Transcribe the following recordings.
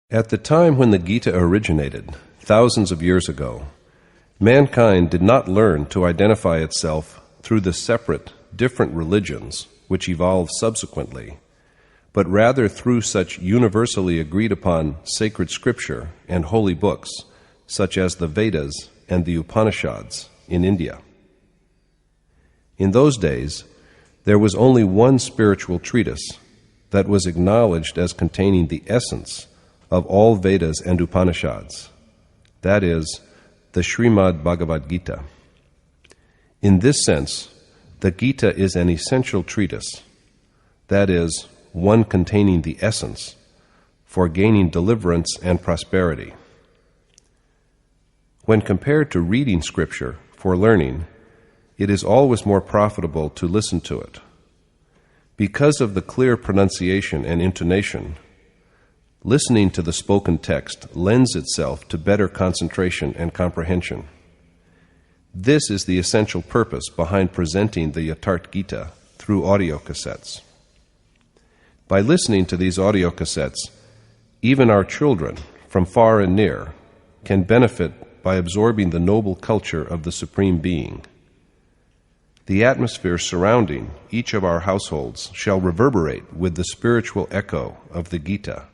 At the time when the Gita originated, thousands of years ago, mankind did not learn to identify itself through the separate, different religions which evolved subsequently, but rather through such universally agreed upon sacred scripture and holy books, such as the Vedas and the Upanishads in India. In those days, there was only one spiritual treatise that was acknowledged as containing the essence of all Vedas and Upanishads, that is, the Srimad Bhagavad Gita. In this sense, the Gita is an essential treatise, that is, one containing the essence for gaining deliverance and prosperity. When compared to reading scripture for learning, it is always more profitable to listen to it. Because of the clear pronunciation and intonation, listening to the spoken text lends itself to better concentration and comprehension. This is the essential purpose behind presenting the Yatharth Gita through audio cassettes. By listening to these audio cassettes, even our children, from far and near, can benefit by absorbing the noble culture of the Supreme Being. The atmosphere surrounding each of our households shall reverberate with the spiritual echo of the Gita,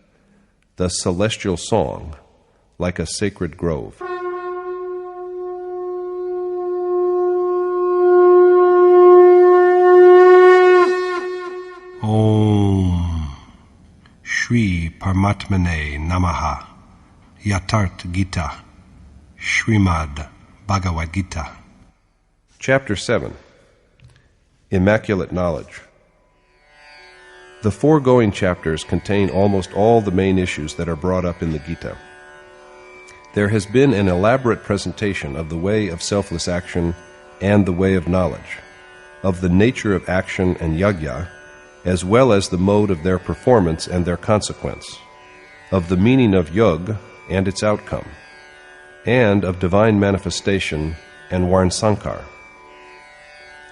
the celestial song, like a sacred grove. Om Shri Paramatmane Namaha. Yatharth Gita, Srimad Bhagavad Gita. Chapter 7. Immaculate Knowledge. The foregoing chapters contain almost all the main issues that are brought up in the Gita. There has been an elaborate presentation of the way of selfless action and the way of knowledge, of the nature of action and yajna, as well as the mode of their performance and their consequence, of the meaning of yoga and its outcome, and of divine manifestation and varnasankar.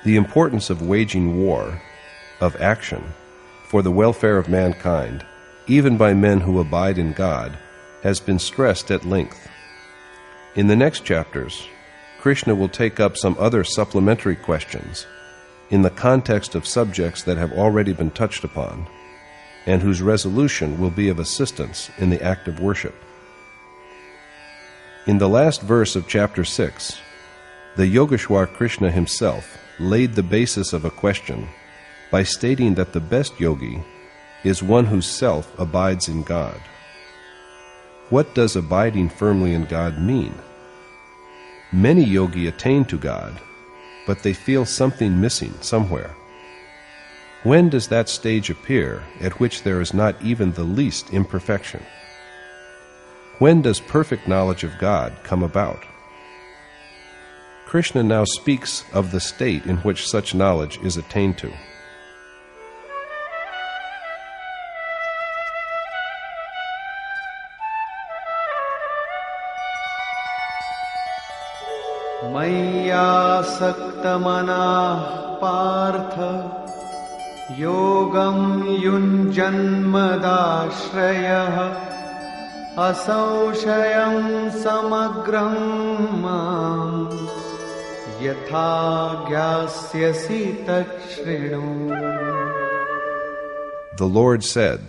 The importance of waging war, of action, for the welfare of mankind, even by men who abide in God, has been stressed at length. In the next chapters, Krishna will take up some other supplementary questions in the context of subjects that have already been touched upon, and whose resolution will be of assistance in the act of worship. In the last verse of chapter 6, the Yogeshwar Krishna himself laid the basis of a question by stating that the best yogi is one whose self abides in God. What does abiding firmly in God mean? Many yogi attain to God, but they feel something missing somewhere. When does that stage appear at which there is not even the least imperfection? When does perfect knowledge of God come about? Krishna now speaks of the state in which such knowledge is attained to. Mayyasaktamana partha yogam yunjanmadashrayah asaushayam samagram mam yatha gyasyasi tachrinu. The Lord said,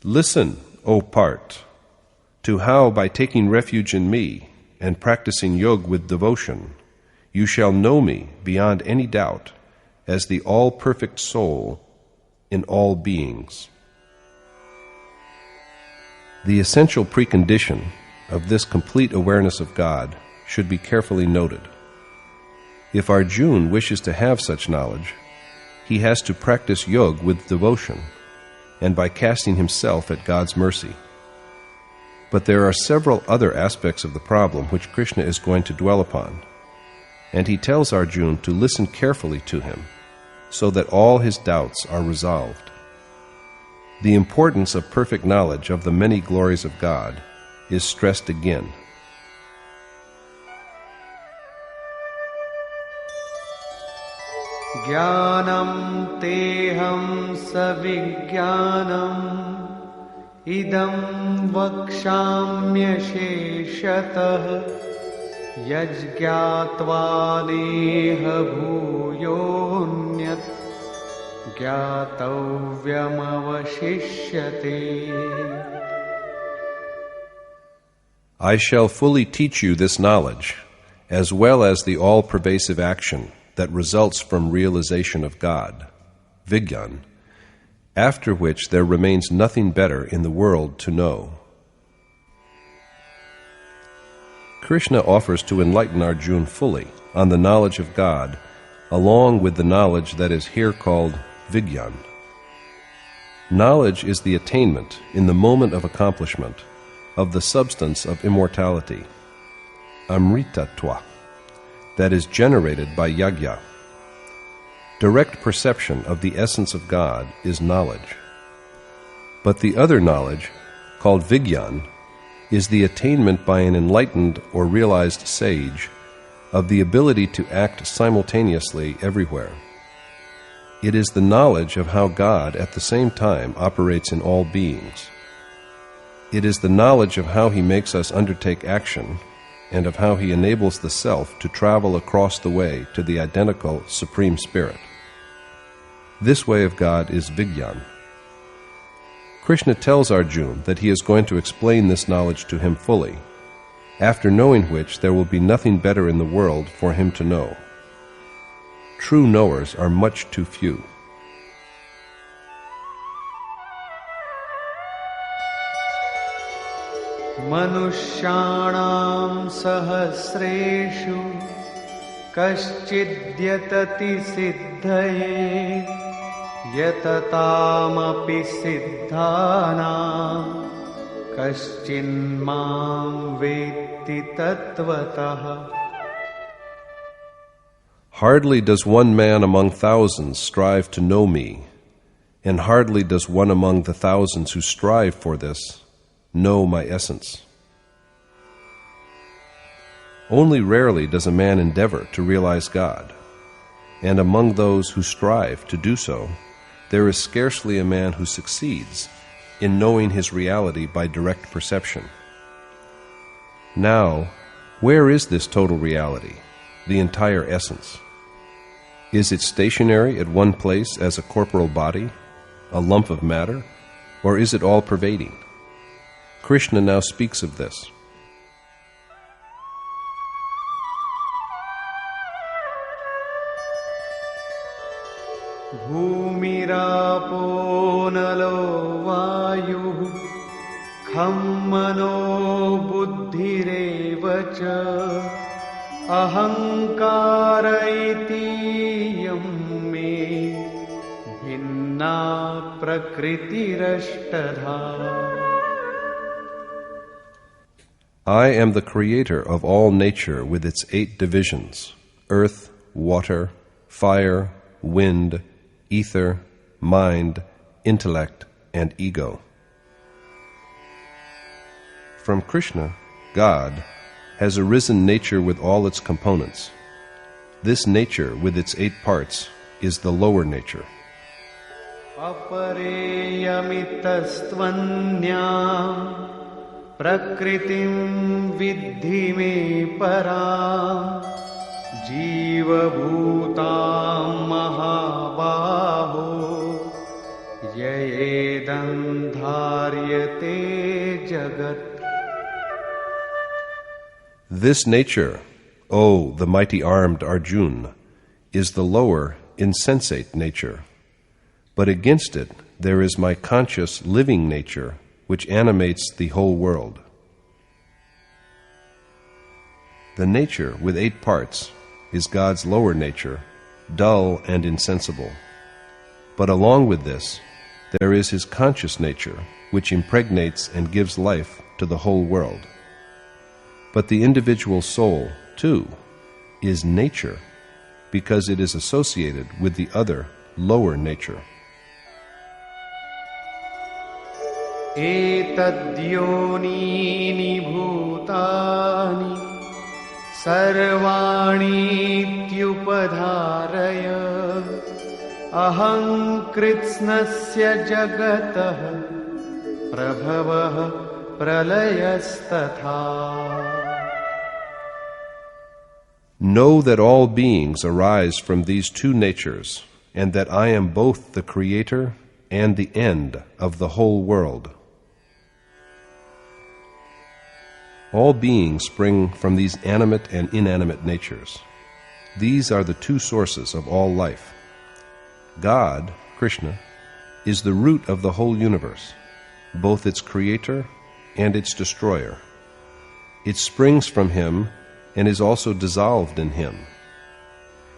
"Listen, O Part, to how by taking refuge in me and practicing yoga with devotion, you shall know me beyond any doubt as the all-perfect soul in all beings." The essential precondition of this complete awareness of God should be carefully noted. If Arjuna wishes to have such knowledge, he has to practice yoga with devotion and by casting himself at God's mercy. But there are several other aspects of the problem which Krishna is going to dwell upon, and he tells Arjuna to listen carefully to him so that all his doubts are resolved. The importance of perfect knowledge of the many glories of God is stressed again. Jnanam teham savijnanam idam vakshamyasheshatah yajñātvā neha bhūyonyat jñātavyamavashishyate. I shall fully teach you this knowledge, as well as the all-pervasive action that results from realization of God, Vigyan, after which there remains nothing better in the world to know. Krishna offers to enlighten Arjuna fully on the knowledge of God, along with the knowledge that is here called Vigyan. Knowledge is the attainment, in the moment of accomplishment, of the substance of immortality, amritatva, that is generated by yajna. Direct perception of the essence of God is knowledge. But the other knowledge, called Vigyan, is the attainment by an enlightened or realized sage of the ability to act simultaneously everywhere. It is the knowledge of how God at the same time operates in all beings. It is the knowledge of how He makes us undertake action and of how He enables the self to travel across the way to the identical Supreme Spirit. This way of God is Vigyan. Krishna tells Arjuna that he is going to explain this knowledge to him fully, after knowing which there will be nothing better in the world for him to know. True knowers are much too few. Manushyanam sahasreshu kaschidyatati siddhaye yatataamapi siddhanam kaschinmam vetti tatvatah. Hardly does one man among thousands strive to know me, and hardly does one among the thousands who strive for this know my essence. Only rarely does a man endeavor to realize God, and among those who strive to do so, there is scarcely a man who succeeds in knowing his reality by direct perception. Now, where is this total reality, the entire essence? Is it stationary at one place as a corporal body, a lump of matter, or is it all-pervading? Krishna now speaks of this. Bhumirapo nalo vayu kham mano buddhireva cha ahankara iti yam me bhinna prakritirashtadha. I am the creator of all nature with its 8 divisions: earth, water, fire, wind, ether, mind, intellect, and ego. From Krishna, God, has arisen nature with all its components. This nature with its 8 parts is the lower nature. Apareyamitastvanyam prakritim vidhi me param jiva bhutam mahabaho yayedam dharyate jagat. This nature, O the mighty-armed Arjuna, is the lower, insensate nature. But against it there is my conscious, living nature, which animates the whole world. The nature with 8 parts is God's lower nature, dull and insensible. But along with this, there is His conscious nature, which impregnates and gives life to the whole world. But the individual soul, too, is nature, because it is associated with the other, lower nature. Etadyonini bhutani sarvani tyupadharaya aham kritsnasya jagatah प्रभवः प्रलयस्तथा. Know that all beings arise from these two natures, and that I am both the creator and the end of the whole world. All beings spring from these animate and inanimate natures. These are the two sources of all life. God, Krishna, is the root of the whole universe, both its creator and its destroyer. It springs from him and is also dissolved in him.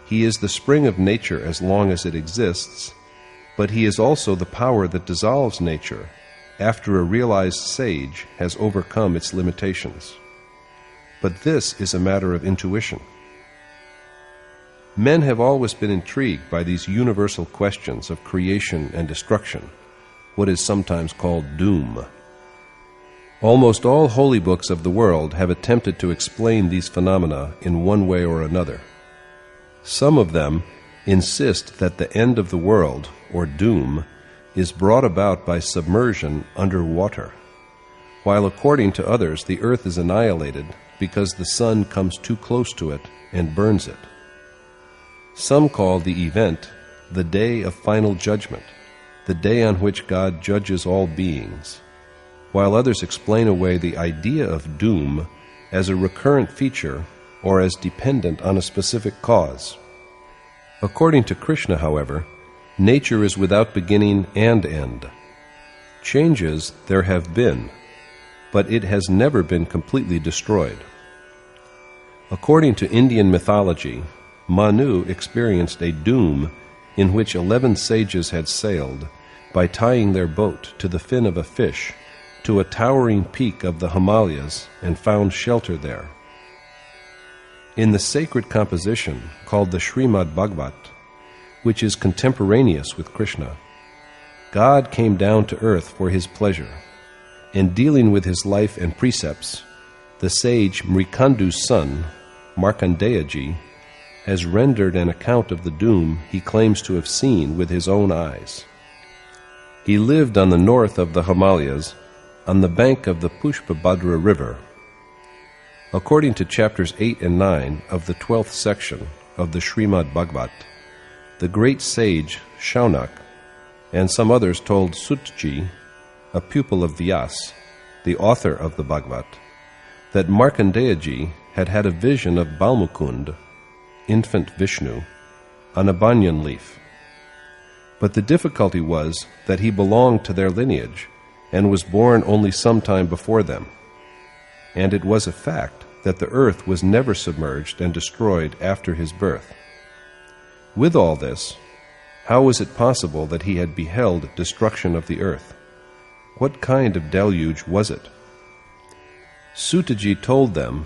He is the spring of nature as long as it exists, but he is also the power that dissolves nature after a realized sage has overcome its limitations. But this is a matter of intuition. Men have always been intrigued by these universal questions of creation and destruction, what is sometimes called doom. Almost all holy books of the world have attempted to explain these phenomena in one way or another. Some of them insist that the end of the world, or doom, is brought about by submersion under water, while according to others the earth is annihilated because the sun comes too close to it and burns it. Some call the event the day of final judgment, the day on which God judges all beings, while others explain away the idea of doom as a recurrent feature or as dependent on a specific cause. According to Krishna, however, nature is without beginning and end. Changes there have been, but it has never been completely destroyed. According to Indian mythology, Manu experienced a doom in which 11 sages had sailed by tying their boat to the fin of a fish to a towering peak of the Himalayas and found shelter there. In the sacred composition called the Srimad Bhagavad, which is contemporaneous with Krishna, God came down to earth for his pleasure, and dealing with his life and precepts, the sage Mrikandu's son, Markandeyaji, has rendered an account of the doom he claims to have seen with his own eyes. He lived on the north of the Himalayas, on the bank of the Pushpabhadra river. According to chapters 8 and 9 of the 12th section of the Srimad Bhagavad, the great sage Shaunak and some others told Sutji, a pupil of Vyas, the author of the Bhagavad, that Markandeyaji had had a vision of Balmukund, infant Vishnu, on a banyan leaf. But the difficulty was that he belonged to their lineage and was born only some time before them. And it was a fact that the earth was never submerged and destroyed after his birth. With all this, how was it possible that he had beheld destruction of the earth? What kind of deluge was it? Sutaji told them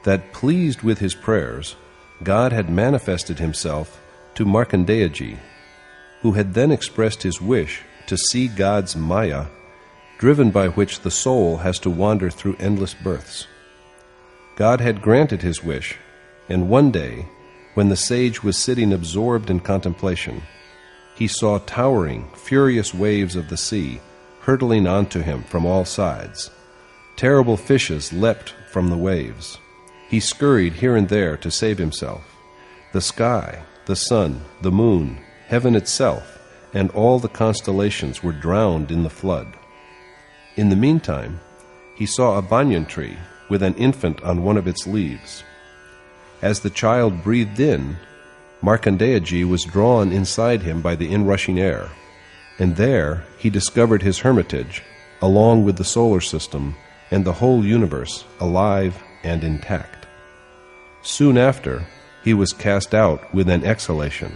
that, pleased with his prayers, God had manifested himself to Markandeyaji, who had then expressed his wish to see God's Maya, driven by which the soul has to wander through endless births. God had granted his wish, and one day, when the sage was sitting absorbed in contemplation, he saw towering, furious waves of the sea hurtling onto him from all sides. Terrible fishes leapt from the waves. He scurried here and there to save himself. The sky, the sun, the moon, heaven itself, and all the constellations were drowned in the flood. In the meantime, he saw a banyan tree with an infant on one of its leaves. As the child breathed in, Markandeyaji was drawn inside him by the inrushing air, and there he discovered his hermitage, along with the solar system and the whole universe, alive and intact. Soon after, he was cast out with an exhalation.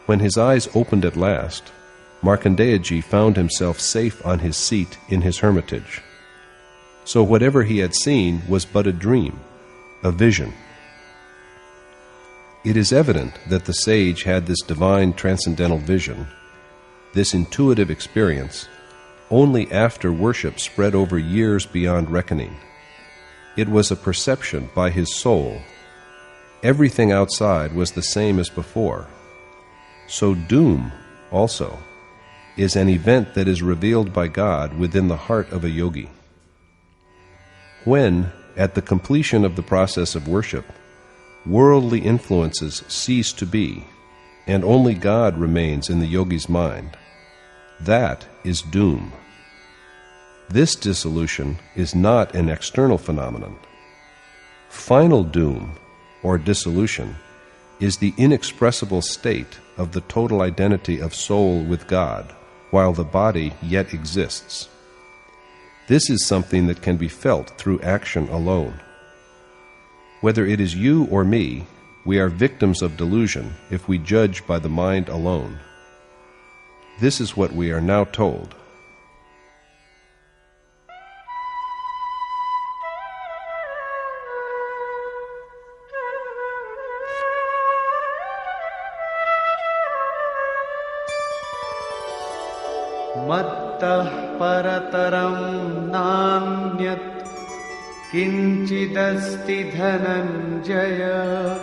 When his eyes opened at last, Markandeyaji found himself safe on his seat in his hermitage. So whatever he had seen was but a dream, a vision. It is evident that the sage had this divine transcendental vision, this intuitive experience, only after worship spread over years beyond reckoning. It was a perception by his soul. Everything outside was the same as before. So doom, also, is an event that is revealed by God within the heart of a yogi. When, at the completion of the process of worship, worldly influences cease to be, and only God remains in the yogi's mind, that is doom. This dissolution is not an external phenomenon. Final doom, or dissolution, is the inexpressible state of the total identity of soul with God, while the body yet exists. This is something that can be felt through action alone. Whether it is you or me, we are victims of delusion if we judge by the mind alone. This is what we are now told. Mattah parataram nanyat kinchidasti dhananjaya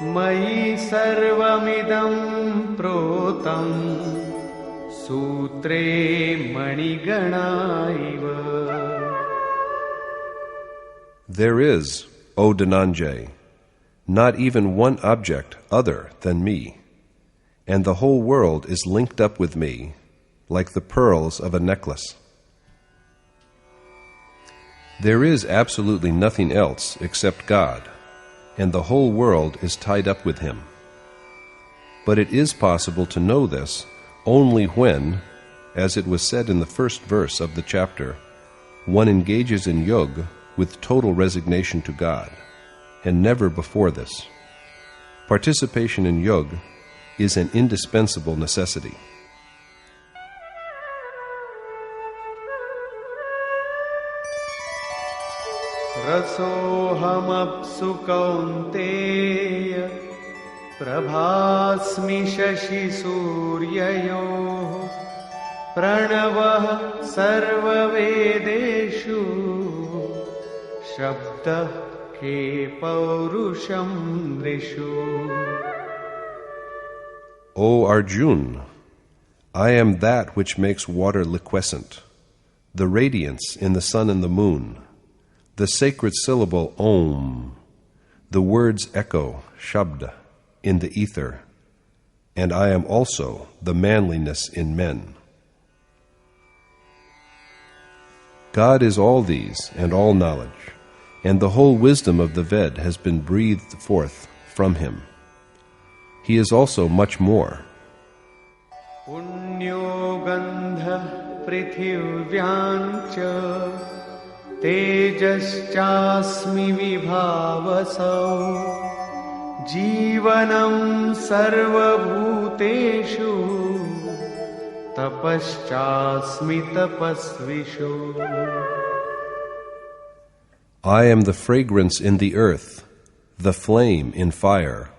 mayi sarvamidam protam sutre maniganaiva. There is, O Dhananjay, not even one object other than me, and the whole world is linked up with me like the pearls of a necklace. There is absolutely nothing else except God, and the whole world is tied up with Him. But it is possible to know this only when, as it was said in the first verse of the chapter, one engages in yoga with total resignation to God, and never before this. Participation in yoga is an indispensable necessity. Rasohamapsu kaunteya prabhasmi shashi suryayo pranavah sarva vedeshu shabdah ke paurusham rishu. O Arjun, I am that which makes water liquescent, the radiance in the sun and the moon, the sacred syllable Om, the words echo, Shabda, in the ether, and I am also the manliness in men. God is all these and all knowledge, and the whole wisdom of the Ved has been breathed forth from Him. He is also much more. Punyo gandha prithivyancha tejaschasmi vibhavasau jivanam sarva bhuteshu tapaschasmi tapasvishu. I am the fragrance in the earth, the flame in fire,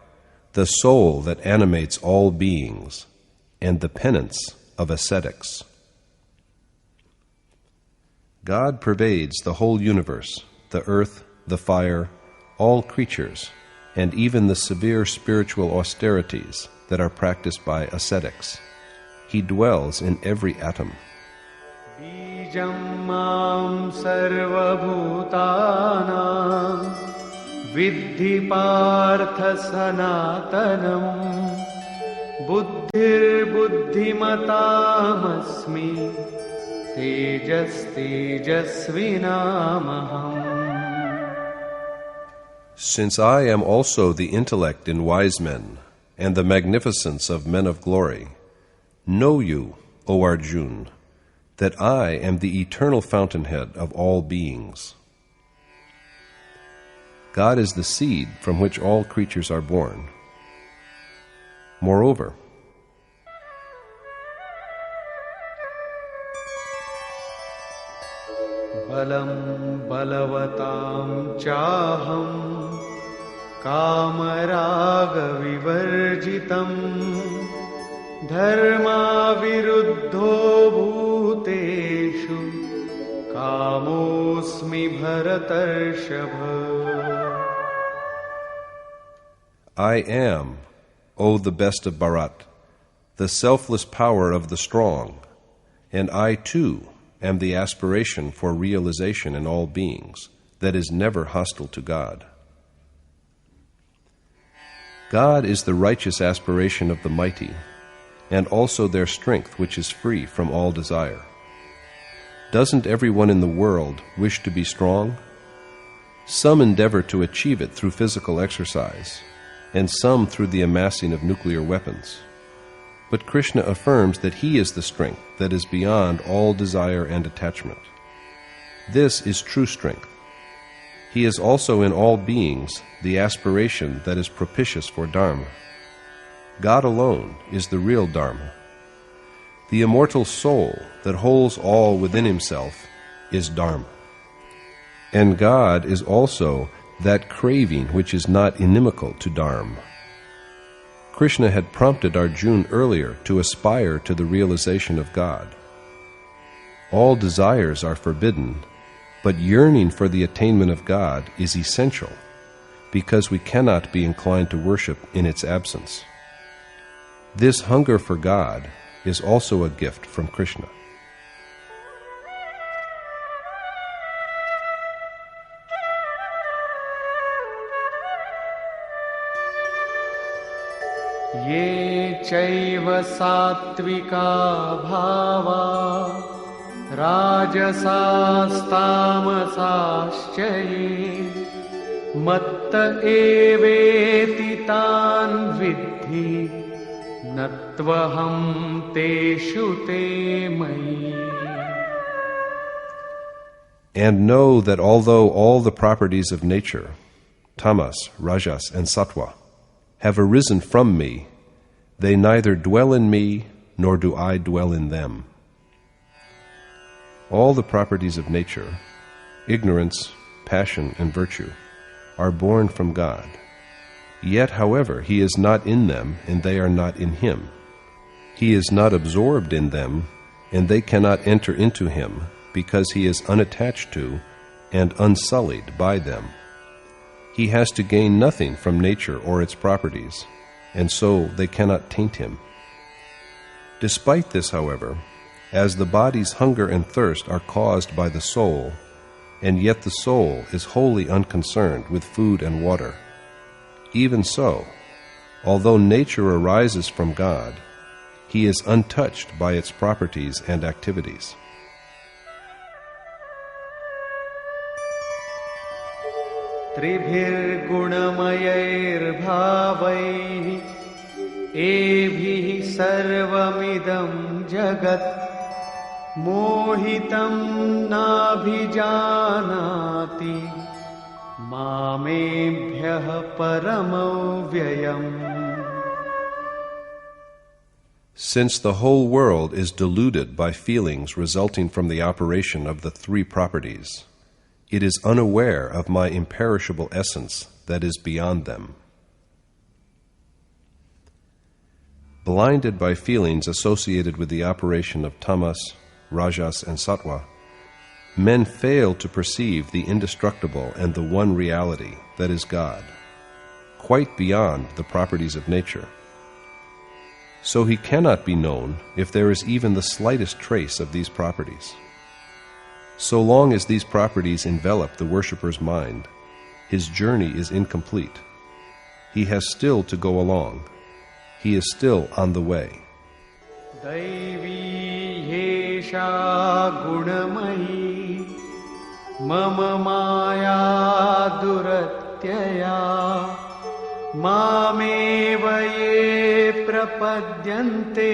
the soul that animates all beings, and the penance of ascetics. God pervades the whole universe, the earth, the fire, all creatures, and even the severe spiritual austerities that are practiced by ascetics. He dwells in every atom. Bijam mam sarva bhutanam Viddhi partha sanatanam buddhir buddhimatamasmi tejas tejasvinamaham. Since I am also the intellect in wise men and the magnificence of men of glory, know you, O Arjun, that I am the eternal fountainhead of all beings. God is the seed from which all creatures are born. Moreover, balam balavatam chaham kamaraga vivarjitam dharma viruddho bhuteshu kamosmi bharatarshabha. I am, O the best of Bharat, the selfless power of the strong, and I too am the aspiration for realization in all beings that is never hostile to God. God is the righteous aspiration of the mighty, and also their strength which is free from all desire. Doesn't everyone in the world wish to be strong? Some endeavor to achieve it through physical exercise, and some through the amassing of nuclear weapons. But Krishna affirms that he is the strength that is beyond all desire and attachment. This is true strength. He is also in all beings the aspiration that is propitious for Dharma. God alone is the real Dharma. The immortal soul that holds all within himself is Dharma. And God is also that craving which is not inimical to Dharma. Krishna had prompted Arjuna earlier to aspire to the realization of God. All desires are forbidden, but yearning for the attainment of God is essential, because we cannot be inclined to worship in its absence. This hunger for God is also a gift from Krishna. ये चैव सात्विका भावा राजसास्तामसाश्च ये मत्त एवेति तान् विद्धि न त्वहं तेषु ते मयि. And know that although all the properties of nature, tamas, rajas, and sattva, have arisen from me, they neither dwell in me nor do I dwell in them. All the properties of nature, ignorance, passion, and virtue, are born from God. Yet, however, he is not in them, and they are not in him. He is not absorbed in them, and they cannot enter into him, because he is unattached to and unsullied by them. He has to gain nothing from nature or its properties, and so they cannot taint him. Despite this, however, as the body's hunger and thirst are caused by the soul, and yet the soul is wholly unconcerned with food and water, even so, although nature arises from God, he is untouched by its properties and activities. त्रिभिर्गुणमयैर्भावैः एभिः सर्वमिदं जगत् मोहितं नाभिजानाति मामेभ्यः परमव्ययम्. Since the whole world is deluded by feelings resulting from the operation of the three properties, it is unaware of my imperishable essence that is beyond them. Blinded by feelings associated with the operation of tamas, rajas, and sattva, men fail to perceive the indestructible and the one reality that is God, quite beyond the properties of nature. So he cannot be known if there is even the slightest trace of these properties. So long as these properties envelop the worshipper's mind, his journey is incomplete. He has still to go along. He is still on the way. Daivi yesha gunamayi mama maya duratyaya mameva ye prapadyante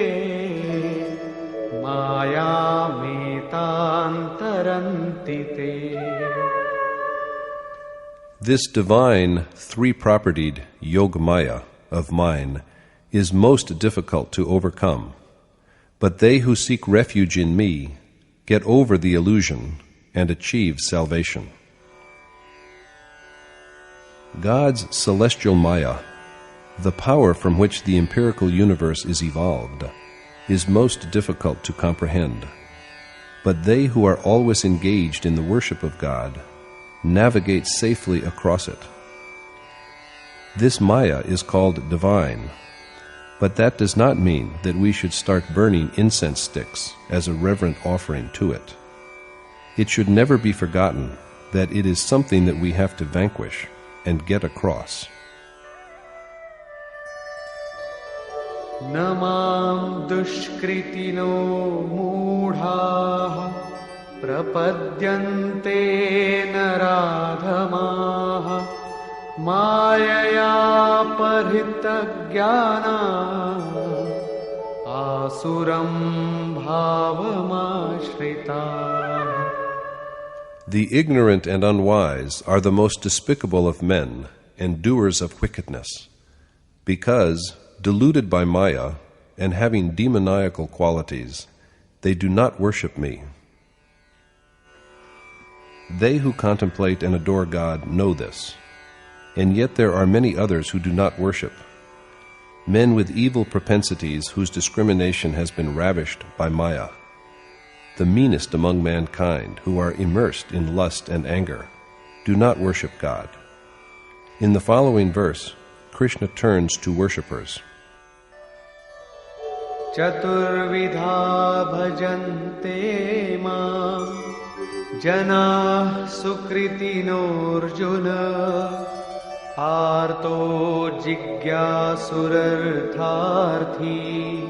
This divine, three-propertied Yog-maya of mine is most difficult to overcome, but they who seek refuge in me get over the illusion and achieve salvation. God's celestial Maya, the power from which the empirical universe is evolved, is most difficult to comprehend, but they who are always engaged in the worship of God navigate safely across it. This Maya is called divine, But that does not mean that we should start burning incense sticks as a reverent offering to it. It should never be forgotten that it is something that we have to vanquish and get across. Namam dushkritino mudhaah prapadyante naradhamaah mayaya parhitagyana asuram bhavamashritaah. The ignorant and unwise are the most despicable of men and doers of wickedness, because, deluded by Maya and having demoniacal qualities, they do not worship me. They who contemplate and adore God know this, and yet there are many others who do not worship. Men with evil propensities whose discrimination has been ravished by Maya, the meanest among mankind, who are immersed in lust and anger, do not worship God. In the following verse, Krishna turns to worshippers. Chaturvidha bhajante mam janah sukritino arjuna arto jigyasurartharthi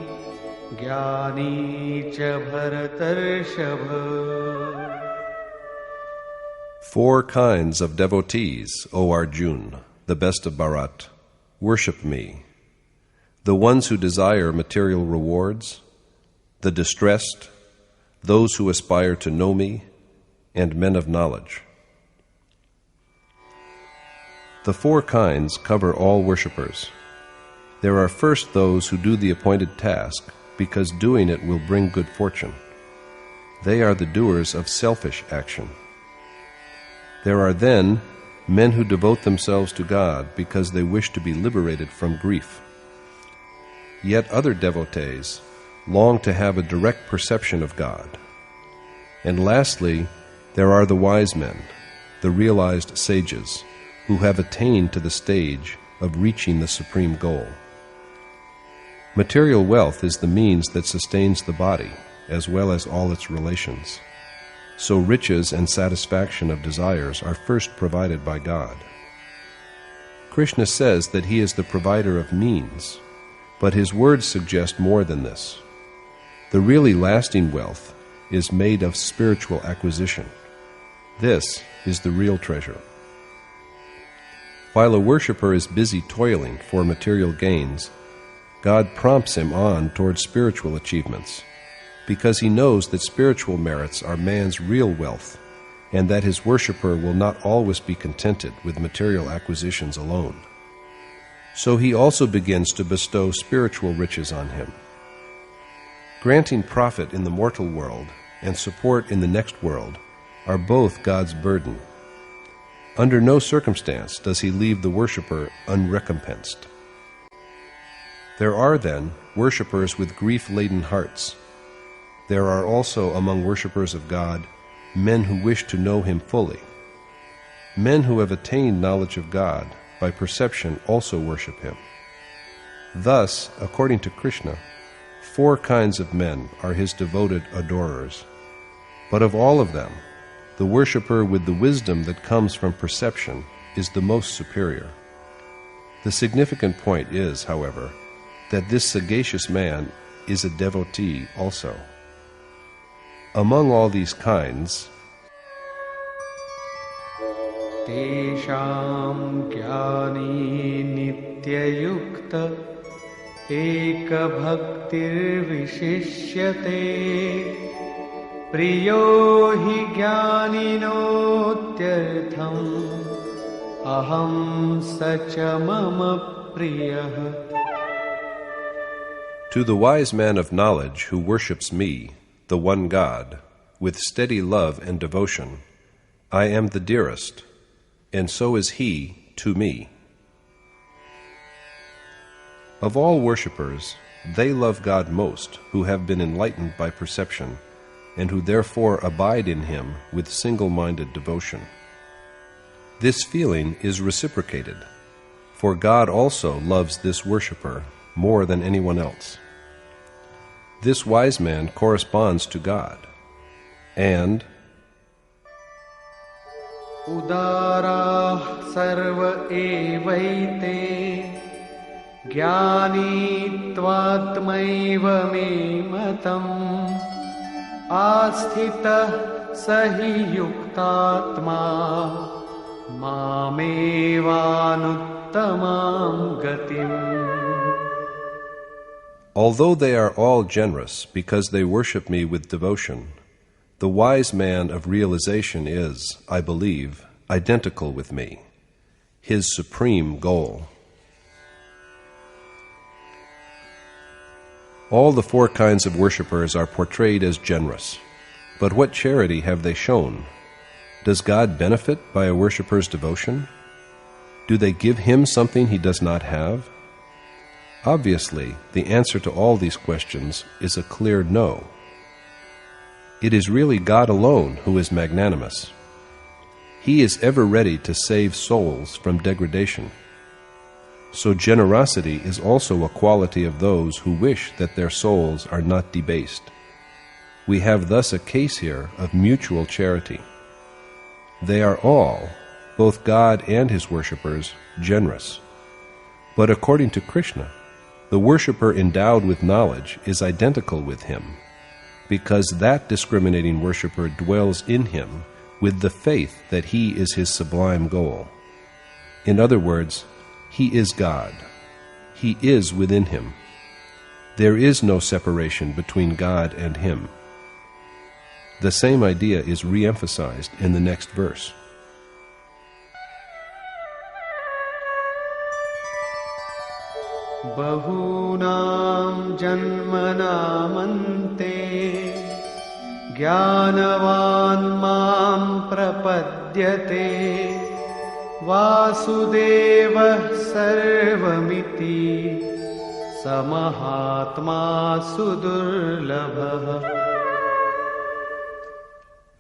jnani cha bharatarshava. Four kinds of devotees, O Arjuna, the best of Bharat, worship me. The ones who desire material rewards, the distressed, those who aspire to know me, and men of knowledge. The four kinds cover all worshippers. There are first those who do the appointed task, because doing it will bring good fortune. They are the doers of selfish action. There are then men who devote themselves to God because they wish to be liberated from grief. Yet other devotees long to have a direct perception of God. And lastly, there are the wise men, the realized sages, who have attained to the stage of reaching the supreme goal. Material wealth is the means that sustains the body, as well as all its relations. So riches and satisfaction of desires are first provided by God. Krishna says that he is the provider of means, but his words suggest more than this. The really lasting wealth is made of spiritual acquisition. This is the real treasure. While a worshipper is busy toiling for material gains, God prompts him on towards spiritual achievements, because he knows that spiritual merits are man's real wealth, and that his worshipper will not always be contented with material acquisitions alone. So he also begins to bestow spiritual riches on him. Granting profit in the mortal world and support in the next world are both God's burden. Under no circumstance does he leave the worshipper unrecompensed. There are then worshippers with grief-laden hearts. There are also among worshippers of God men who wish to know him fully. Men who have attained knowledge of God by perception also worship him. Thus, according to Krishna, four kinds of men are his devoted adorers. But of all of them, the worshipper with the wisdom that comes from perception is the most superior. The significant point is, however, that this sagacious man is a devotee also. Among all these kinds, Tesham jnani nityayukta eka bhaktir vishishyate priyo hi jnaninotyartham aham sacha mama priyah. to the wise man of knowledge who worships me, the one God, with steady love and devotion, I am the dearest, and so is he to me. Of all worshippers, they love God most who have been enlightened by perception, and who therefore abide in him with single-minded devotion. This feeling is reciprocated, for God also loves this worshipper more than anyone else. This wise man corresponds to God, and Udara sarva evaite Jnani tvatmaiva me matam Asthita sahi yuktatma Mamevānuttamam gatim. although they are all generous because they worship me with devotion, the wise man of realization is, I believe, identical with me, his supreme goal. All the four kinds of worshippers are portrayed as generous. But what charity have they shown? Does God benefit by a worshipper's devotion? Do they give him something he does not have? Obviously, the answer to all these questions is a clear no. It is really God alone who is magnanimous. He is ever ready to save souls from degradation. So generosity is also a quality of those who wish that their souls are not debased. We have thus a case here of mutual charity. They are all, both God and his worshippers, generous. But according to Krishna, the worshipper endowed with knowledge is identical with him, because that discriminating worshipper dwells in him with the faith that he is his sublime goal. In other words, he is God. He is within him. There is no separation between God and him. The same idea is re-emphasized in the next verse. Bahunam janmanamante Jnanavan mam prapadyate Vasudeva sarvamiti Samahatma sudurlabha.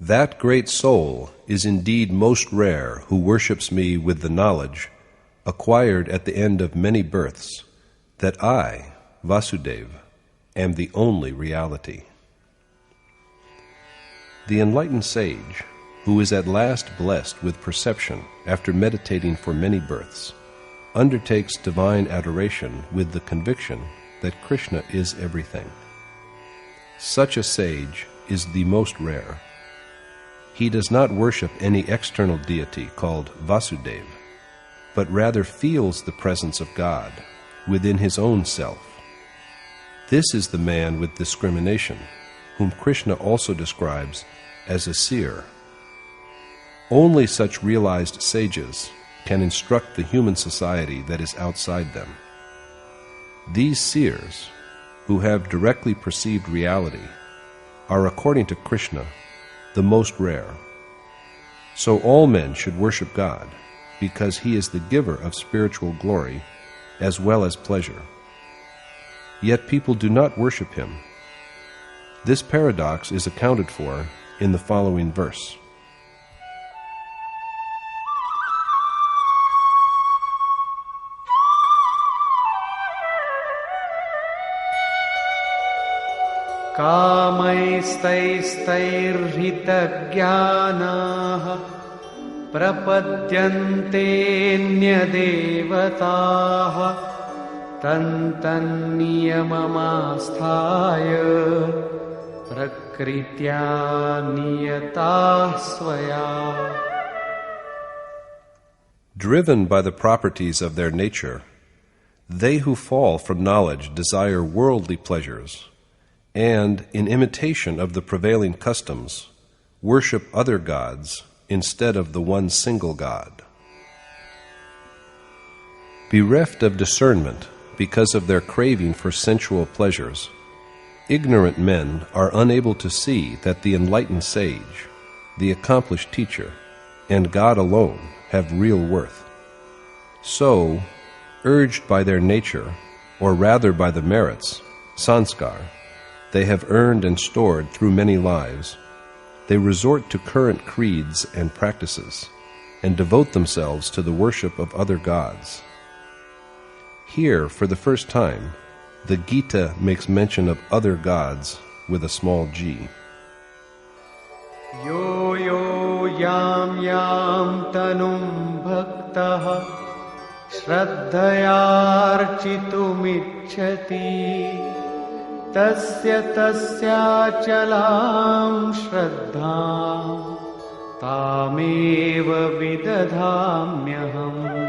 That great soul is indeed most rare who worships me with the knowledge, acquired at the end of many births, that I, Vasudeva, am the only reality. The enlightened sage, who is at last blessed with perception after meditating for many births, undertakes divine adoration with the conviction that Krishna is everything. Such a sage is the most rare. He does not worship any external deity called Vasudeva, but rather feels the presence of God within his own self. This is the man with discrimination, whom Krishna also describes as a seer. Only such realized sages can instruct the human society that is outside them. These seers, who have directly perceived reality, are, according to Krishna, the most rare. So all men should worship God, because he is the giver of spiritual glory as well as pleasure. Yet people do not worship him. This paradox is accounted for in the following verse. Kamaistaistairhitagyanah prapadyantenyadevataah tantanniyamamasthaya prakritya niyatah svaya. Driven by the properties of their nature, they who fall from knowledge desire worldly pleasures, and, in imitation of the prevailing customs, worship other gods instead of the one single God. Bereft of discernment because of their craving for sensual pleasures, ignorant men are unable to see that the enlightened sage, the accomplished teacher, and God alone have real worth. So, urged by their nature, or rather by the merits, sanskar, they have earned and stored through many lives, they resort to current creeds and practices, and devote themselves to the worship of other gods. Here, for the first time, the Gita makes mention of other gods with a small g. Yo yo yam yam tanum bhaktaha shraddhayarchitumicchati tasya tasya chalam shraddham tameva vidadhamyaham.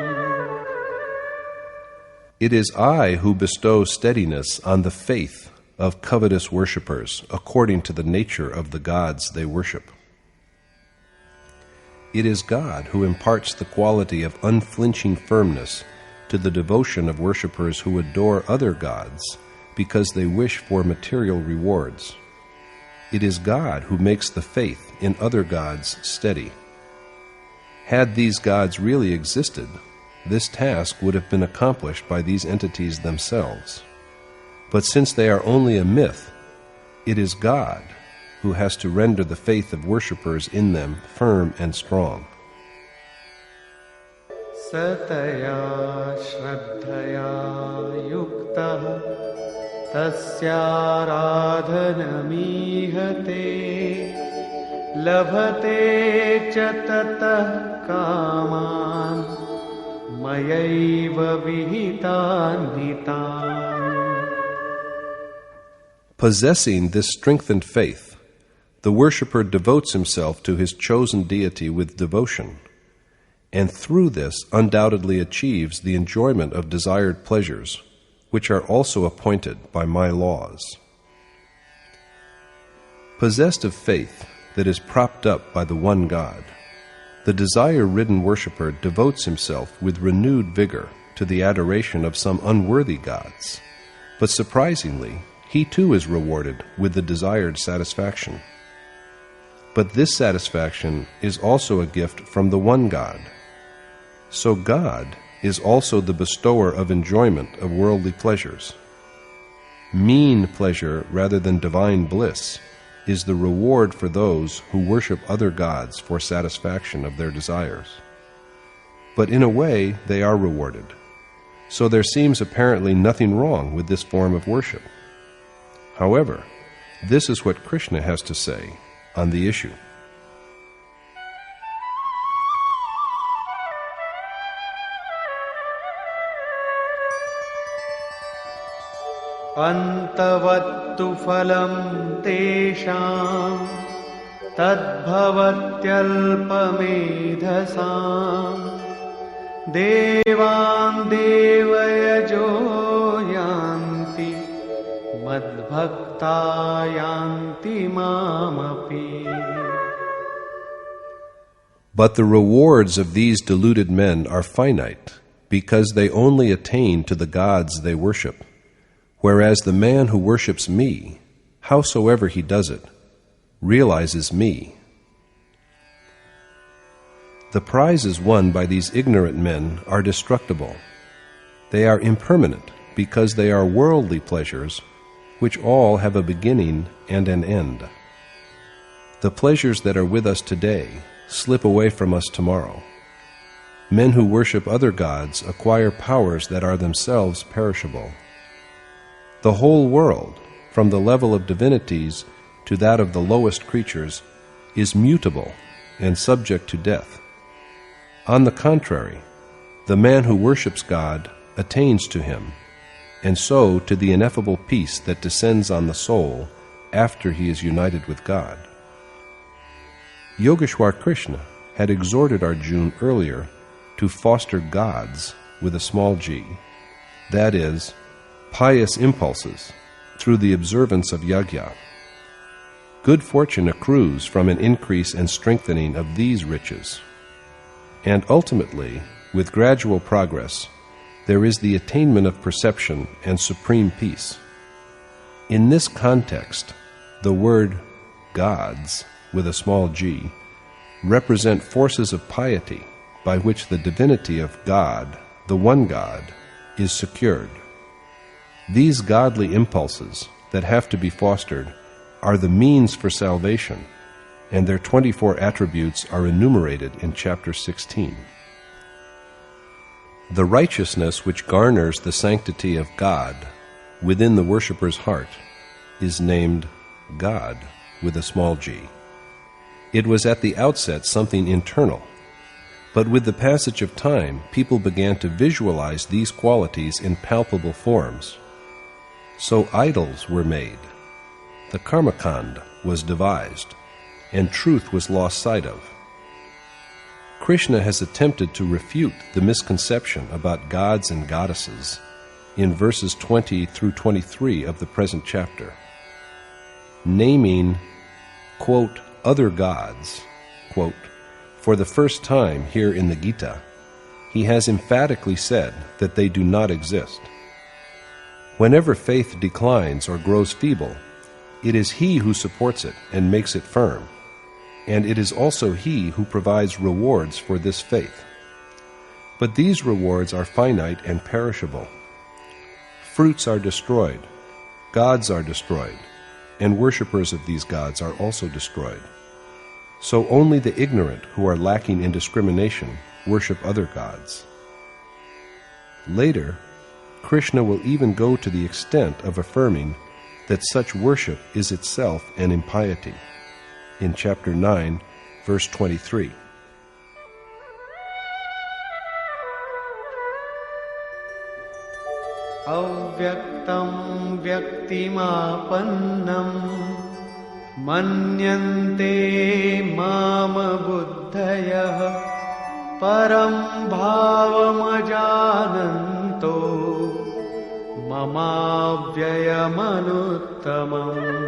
It is I who bestow steadiness on the faith of covetous worshippers according to the nature of the gods they worship. It is God who imparts the quality of unflinching firmness to the devotion of worshippers who adore other gods because they wish for material rewards. It is God who makes the faith in other gods steady. Had these gods really existed, this task would have been accomplished by these entities themselves. But since they are only a myth, it is God who has to render the faith of worshippers in them firm and strong. Sataya shraddhaya yuktaha tasya radhanamihate labhate cha tatah kaman mayaiva vihitan hitan. Possessing this strengthened faith, the worshipper devotes himself to his chosen deity with devotion, and through this undoubtedly achieves the enjoyment of desired pleasures, which are also appointed by my laws. Possessed of faith that is propped up by the one God, the desire-ridden worshipper devotes himself with renewed vigor to the adoration of some unworthy gods, but surprisingly, he too is rewarded with the desired satisfaction. But this satisfaction is also a gift from the one God. So God is also the bestower of enjoyment of worldly pleasures. Mean pleasure rather than divine bliss is the reward for those who worship other gods for satisfaction of their desires. But in a way, they are rewarded. So there seems apparently nothing wrong with this form of worship. However, this is what Krishna has to say on the issue. Antavattu phalam tesham tadbhavatyalpamedhasam devam devayajo yanti madbhakta yanti mamapi. But the rewards of these deluded men are finite, because they only attain to the gods they worship, whereas the man who worships me, howsoever he does it, realizes me. The prizes won by these ignorant men are destructible. They are impermanent, because they are worldly pleasures, which all have a beginning and an end. The pleasures that are with us today slip away from us tomorrow. Men who worship other gods acquire powers that are themselves perishable. The whole world, from the level of divinities to that of the lowest creatures, is mutable and subject to death. On the contrary, the man who worships God attains to him, and so to the ineffable peace that descends on the soul after he is united with God. Yogeshwar Krishna had exhorted Arjuna earlier to foster gods with a small g, that is, pious impulses through the observance of yajna. Good fortune accrues from an increase and strengthening of these riches. And ultimately, with gradual progress, there is the attainment of perception and supreme peace. In this context, the word gods, with a small g, represent forces of piety by which the divinity of God, the one God, is secured. These godly impulses that have to be fostered are the means for salvation, and their 24 attributes are enumerated in chapter 16. The righteousness which garners the sanctity of God within the worshipper's heart is named God with a small g. It was at the outset something internal, but with the passage of time, people began to visualize these qualities in palpable forms. So idols were made, the karmakand was devised, and truth was lost sight of. Krishna has attempted to refute the misconception about gods and goddesses in verses 20 through 23 of the present chapter, naming, quote, other gods, quote, for the first time here in the Gita. He has emphatically said that they do not exist. Whenever faith declines or grows feeble, it is he who supports it and makes it firm, and it is also he who provides rewards for this faith. But these rewards are finite and perishable. Fruits are destroyed, gods are destroyed, and worshippers of these gods are also destroyed. So only the ignorant who are lacking in discrimination worship other gods. Later, Krishna will even go to the extent of affirming that such worship is itself an impiety, in chapter 9, verse 23. Avyaktam vyaktimapannam manyante mama buddhayah param bhavamajananto mamavyayamanutamam.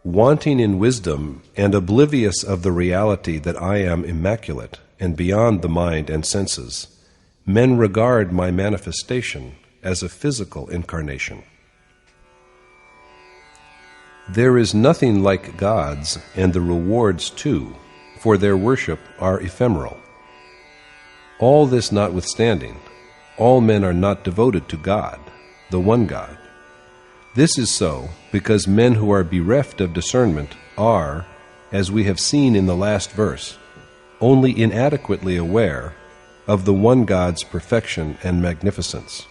Wanting in wisdom and oblivious of the reality that I am immaculate and beyond the mind and senses, men regard my manifestation as a physical incarnation. There is nothing like gods, and the rewards too, for their worship are ephemeral. All this notwithstanding, all men are not devoted to God, the one God. This is so because men who are bereft of discernment are, as we have seen in the last verse, only inadequately aware of the one God's perfection and magnificence.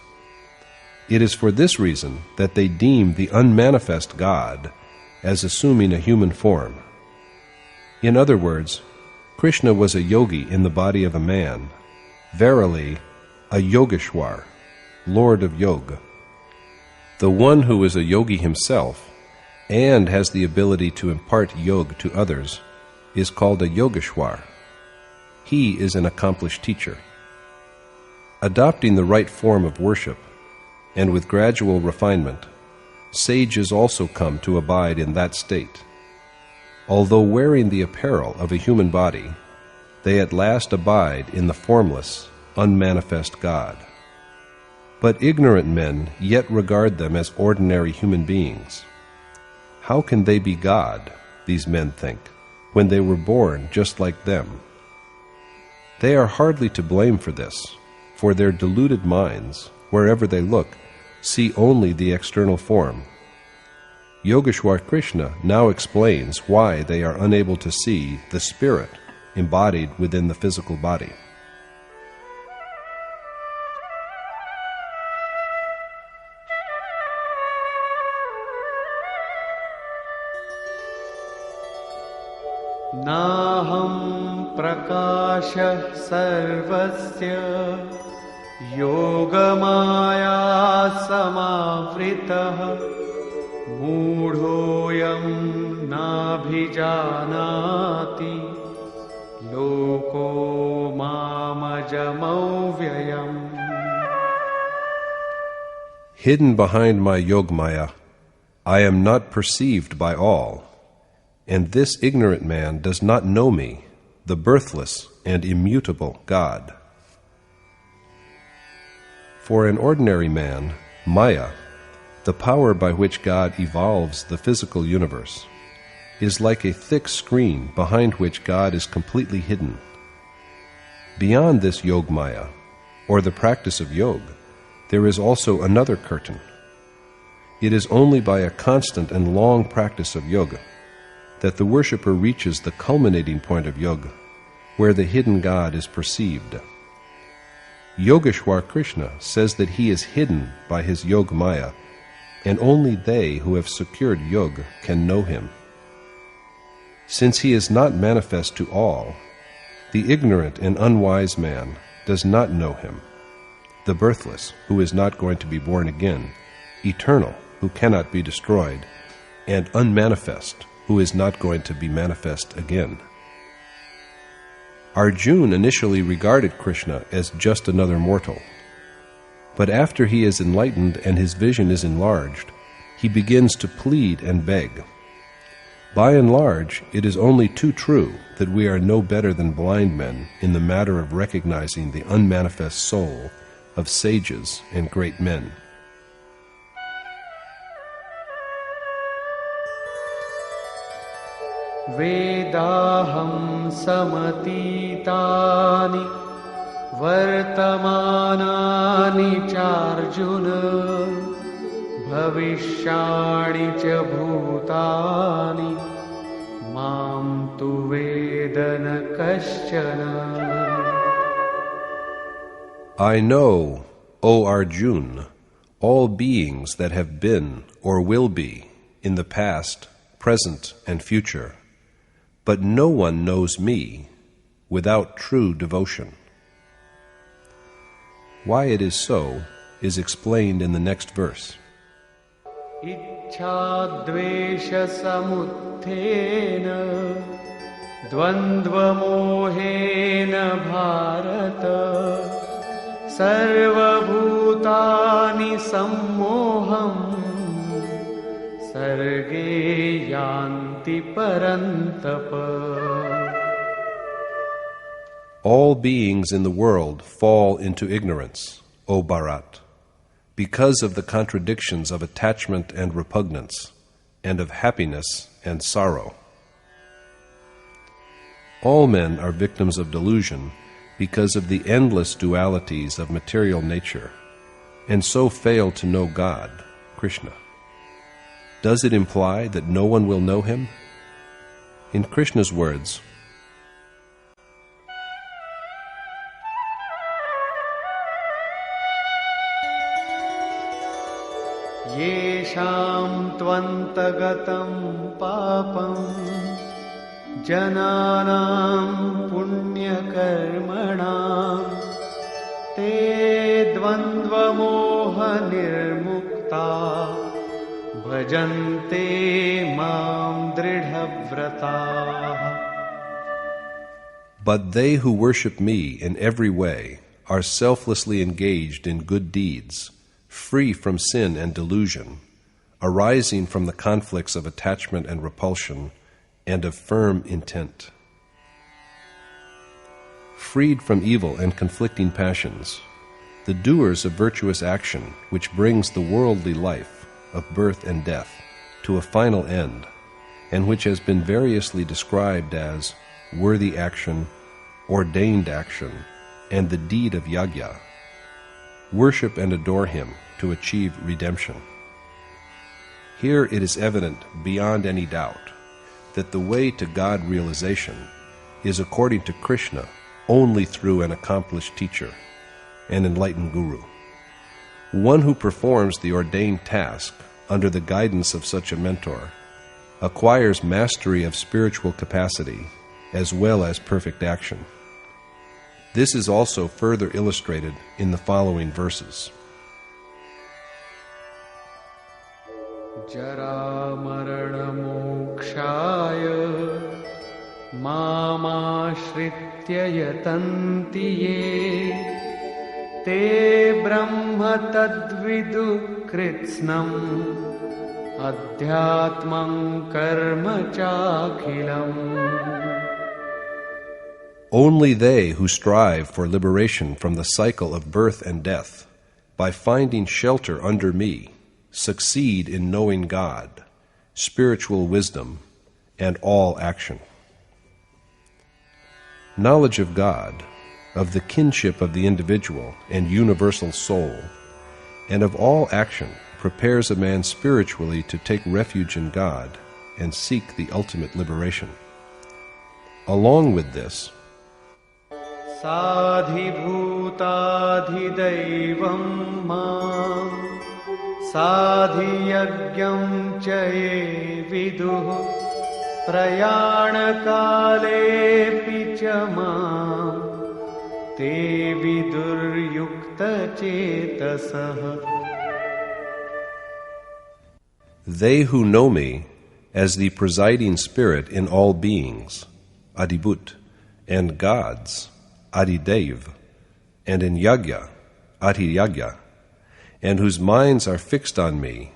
It is for this reason that they deem the unmanifest God as assuming a human form. In other words, Krishna was a yogi in the body of a man, verily a Yogeshwar, Lord of Yoga. The one who is a yogi himself and has the ability to impart yoga to others is called a Yogeshwar. He is an accomplished teacher. Adopting the right form of worship, and with gradual refinement, sages also come to abide in that state. Although wearing the apparel of a human body, they at last abide in the formless, unmanifest God. But ignorant men yet regard them as ordinary human beings. How can they be God, these men think, when they were born just like them? They are hardly to blame for this, for their deluded minds, wherever they look, see only the external form. Yogeshwar Krishna now explains why they are unable to see the spirit embodied within the physical body. Naham prakasha sarvasya yogamaya samavritah mudhoyam nabhijanati loko mamajamauvyayam. Hidden behind my Yogmaya, I am not perceived by all, and this ignorant man does not know me, the birthless and immutable God. For an ordinary man, Maya, the power by which God evolves the physical universe, is like a thick screen behind which God is completely hidden. Beyond this Yogmaya, or the practice of yoga, there is also another curtain. It is only by a constant and long practice of yoga that the worshipper reaches the culminating point of yoga, where the hidden God is perceived. Yogeshwar Krishna says that he is hidden by his Yog Maya, and only they who have secured Yog can know him. Since he is not manifest to all, the ignorant and unwise man does not know him. The birthless, who is not going to be born again, eternal, who cannot be destroyed, and unmanifest, who is not going to be manifest again. Arjuna initially regarded Krishna as just another mortal, but after he is enlightened and his vision is enlarged, he begins to plead and beg. By and large, it is only too true that we are no better than blind men in the matter of recognizing the unmanifest soul of sages and great men. Vedaham samatitani vartamanani charjuna bhavishyani cha bhutani mam tu vedana kaschana. I know, O Arjuna, all beings that have been or will be in the past, present, and future, but no one knows me without true devotion. Why it is so is explained in the next verse. Ichha dvesha samuthena dvandva mohena bharata sarva bhutani sammoham sarge yanti parantapa. All beings in the world fall into ignorance, O Bharat, because of the contradictions of attachment and repugnance, and of happiness and sorrow. All men are victims of delusion because of the endless dualities of material nature, and so fail to know God, Krishna. Does it imply that no one will know him? In Krishna's words, Yesham tvantagatam papam jananam punya karmanam te dvandva moha nirmukta bhajante mam dridhavrata. But they who worship me in every way are selflessly engaged in good deeds, free from sin and delusion, arising from the conflicts of attachment and repulsion, and of firm intent. Freed from evil and conflicting passions, the doers of virtuous action, which brings the worldly life of birth and death to a final end, and which has been variously described as worthy action, ordained action, and the deed of yajna, worship and adore him to achieve redemption. Here it is evident beyond any doubt that the way to God realization is according to Krishna only through an accomplished teacher, an enlightened guru. One who performs the ordained task under the guidance of such a mentor acquires mastery of spiritual capacity as well as perfect action. This is also further illustrated in the following verses. Jara marana mokshaya mamashritya yatanti ye te brahma tadvidu kritsnam adhyatmam karma chakhilam. Only they who strive for liberation from the cycle of birth and death by finding shelter under me succeed in knowing God, spiritual wisdom, and all action. Knowledge of God, of the kinship of the individual and universal soul, and of all action prepares a man spiritually to take refuge in God and seek the ultimate liberation. Along with this, साधिभूताधिदैवं मां साधियज्ञं च ये विदुः प्रयाणकालेऽपि च मां ते विदुर्युक्तचेतसः. They who know me as the presiding spirit in all beings, Adibut, and gods, Adidev, and in Yagya, Adhiyagya, and whose minds are fixed on me,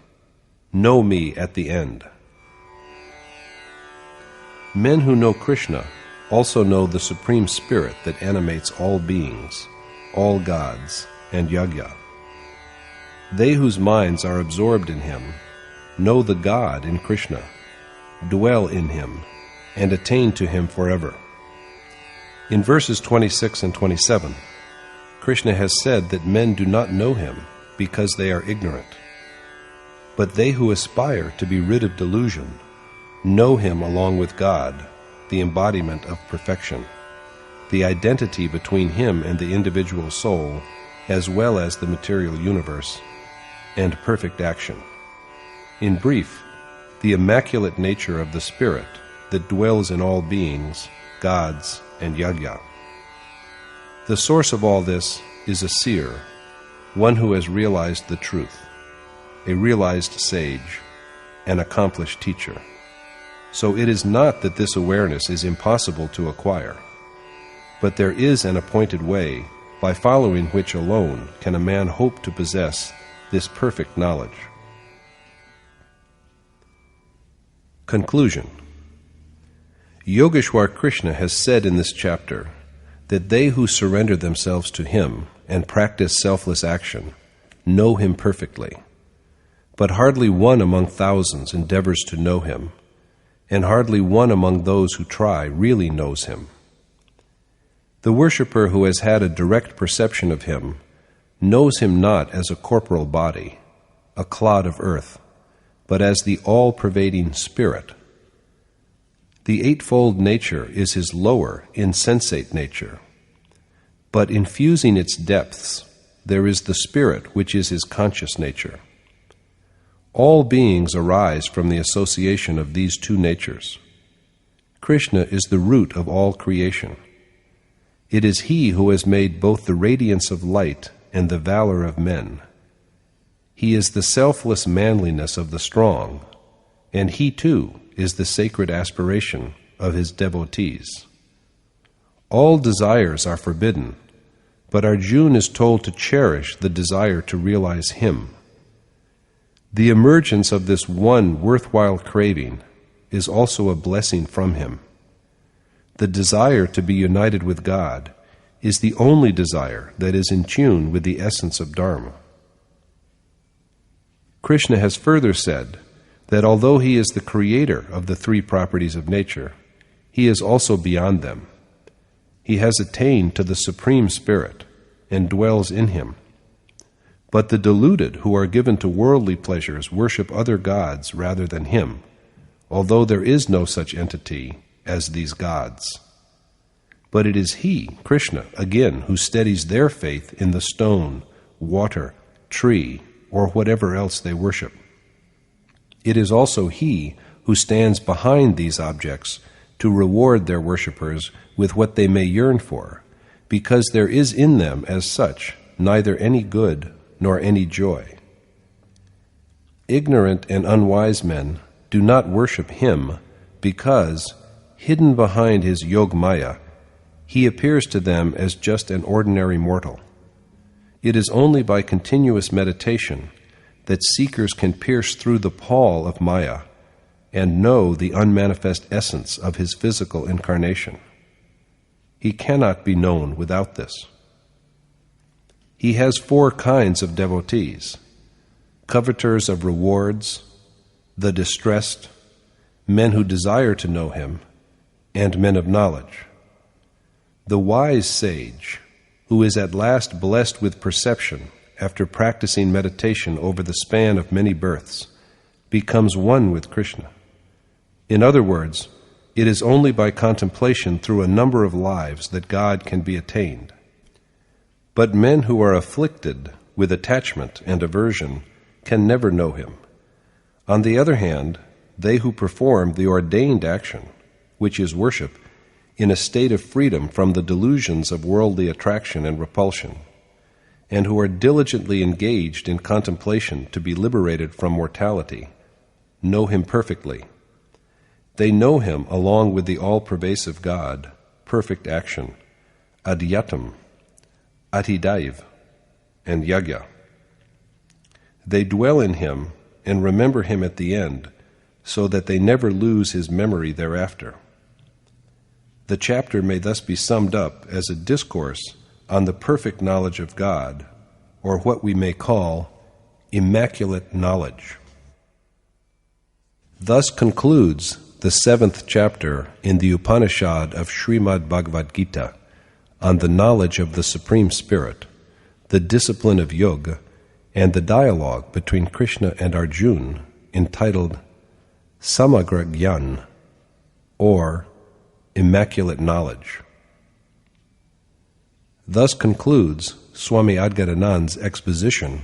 know me at the end. Men who know Krishna also know the Supreme Spirit that animates all beings, all gods, and Yagya. They whose minds are absorbed in him know the God in Krishna, dwell in him, and attain to him forever. In verses 26 and 27, Krishna has said that men do not know him because they are ignorant. But they who aspire to be rid of delusion know him along with God, the embodiment of perfection, the identity between him and the individual soul, as well as the material universe, and perfect action. In brief, the immaculate nature of the Spirit that dwells in all beings, gods, and Yagya. The source of all this is a seer, one who has realized the truth, a realized sage, an accomplished teacher. So it is not that this awareness is impossible to acquire, but there is an appointed way by following which alone can a man hope to possess this perfect knowledge. Conclusion. Yogeshwar Krishna has said in this chapter that they who surrender themselves to him and practice selfless action know him perfectly, but hardly one among thousands endeavors to know him, and hardly one among those who try really knows him. The worshipper who has had a direct perception of him knows him not as a corporal body, a clod of earth, but as the all-pervading Spirit. The eightfold nature is his lower, insensate nature, but infusing its depths, there is the Spirit which is his conscious nature. All beings arise from the association of these two natures. Krishna is the root of all creation. It is he who has made both the radiance of light and the valor of men. He is the selfless manliness of the strong, and he too is the sacred aspiration of his devotees. All desires are forbidden, but Arjuna is told to cherish the desire to realize him. The emergence of this one worthwhile craving is also a blessing from him. The desire to be united with God is the only desire that is in tune with the essence of Dharma. Krishna has further said that although he is the creator of the three properties of nature, he is also beyond them. He has attained to the Supreme Spirit and dwells in him. But the deluded who are given to worldly pleasures worship other gods rather than him, although there is no such entity as these gods. But it is he, Krishna, again, who steadies their faith in the stone, water, tree, or whatever else they worship. It is also he who stands behind these objects to reward their worshippers with what they may yearn for, because there is in them, as such, neither any good nor any joy. Ignorant and unwise men do not worship him because, hidden behind his Yog-maya, he appears to them as just an ordinary mortal. It is only by continuous meditation that seekers can pierce through the pall of Maya and know the unmanifest essence of his physical incarnation. He cannot be known without this. He has 4 kinds of devotees: coveters of rewards, the distressed, men who desire to know him, and men of knowledge. The wise sage, who is at last blessed with perception after practicing meditation over the span of many births, becomes one with Krishna. In other words, it is only by contemplation through a number of lives that God can be attained. But men who are afflicted with attachment and aversion can never know him. On the other hand, they who perform the ordained action, which is worship, in a state of freedom from the delusions of worldly attraction and repulsion, and who are diligently engaged in contemplation to be liberated from mortality, know him perfectly. They know him along with the all-pervasive God, perfect action, adhyatam, atidaiv, and yagya. They dwell in him and remember him at the end, so that they never lose his memory thereafter. The chapter may thus be summed up as a discourse on the perfect knowledge of God, or what we may call immaculate knowledge. Thus concludes the 7th chapter in the Upanishad of Srimad Bhagavad Gita on the knowledge of the Supreme Spirit, the discipline of yoga, and the dialogue between Krishna and Arjuna entitled Samagra Gyan, or Immaculate Knowledge. Thus concludes Swami Adgadanand's exposition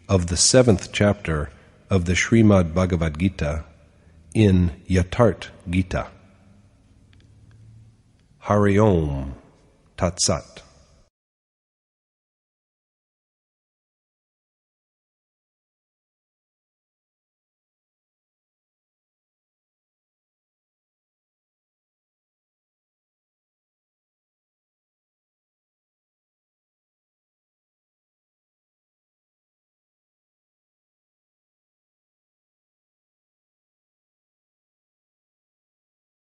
of the 7th chapter of the Srimad Bhagavad Gita in Yatharth Gita. Hari Om Tat Sat.